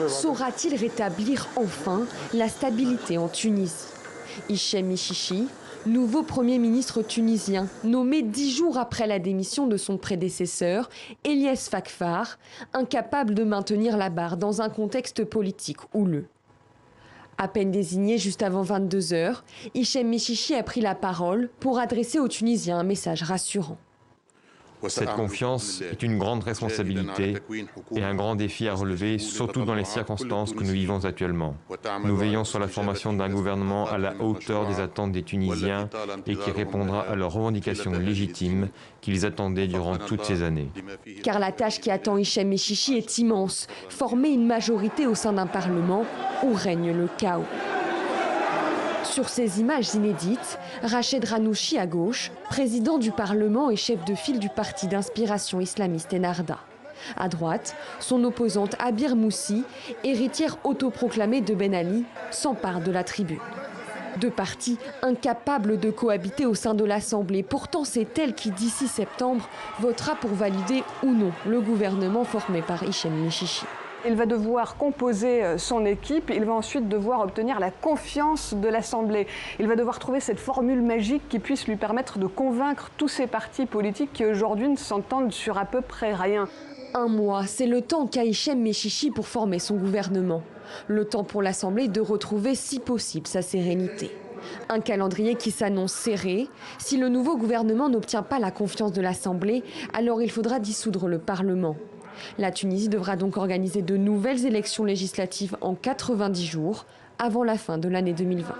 Saura-t-il rétablir enfin la stabilité en Tunisie? Hichem Michichi, nouveau Premier ministre tunisien, nommé 10 jours après la démission de son prédécesseur, Eliès Fakfar, incapable de maintenir la barre dans un contexte politique houleux. À peine désigné juste avant 22 h, Hichem Michichi a pris la parole pour adresser aux Tunisiens un message rassurant. Cette confiance est une grande responsabilité et un grand défi à relever, surtout dans les circonstances que nous vivons actuellement. Nous veillons sur la formation d'un gouvernement à la hauteur des attentes des Tunisiens et qui répondra à leurs revendications légitimes qu'ils attendaient durant toutes ces années. Car la tâche qui attend Hichem Michichi est immense, former une majorité au sein d'un parlement où règne le chaos. Sur ces images inédites, Rached Ghannouchi à gauche, président du Parlement et chef de file du parti d'inspiration islamiste Ennahda. À droite, son opposante Abir Moussi, héritière autoproclamée de Ben Ali, s'empare de la tribune. Deux partis incapables de cohabiter au sein de l'Assemblée. Pourtant, c'est elle qui, d'ici septembre, votera pour valider ou non le gouvernement formé par Hichem Michichi. Il va devoir composer son équipe, il va ensuite devoir obtenir la confiance de l'Assemblée. Il va devoir trouver cette formule magique qui puisse lui permettre de convaincre tous ces partis politiques qui aujourd'hui ne s'entendent sur à peu près rien. Un mois, c'est le temps qu'a Hichem Michichi pour former son gouvernement. Le temps pour l'Assemblée de retrouver, si possible, sa sérénité. Un calendrier qui s'annonce serré. Si le nouveau gouvernement n'obtient pas la confiance de l'Assemblée, alors il faudra dissoudre le Parlement. La Tunisie devra donc organiser de nouvelles élections législatives en 90 jours, avant la fin de l'année 2020.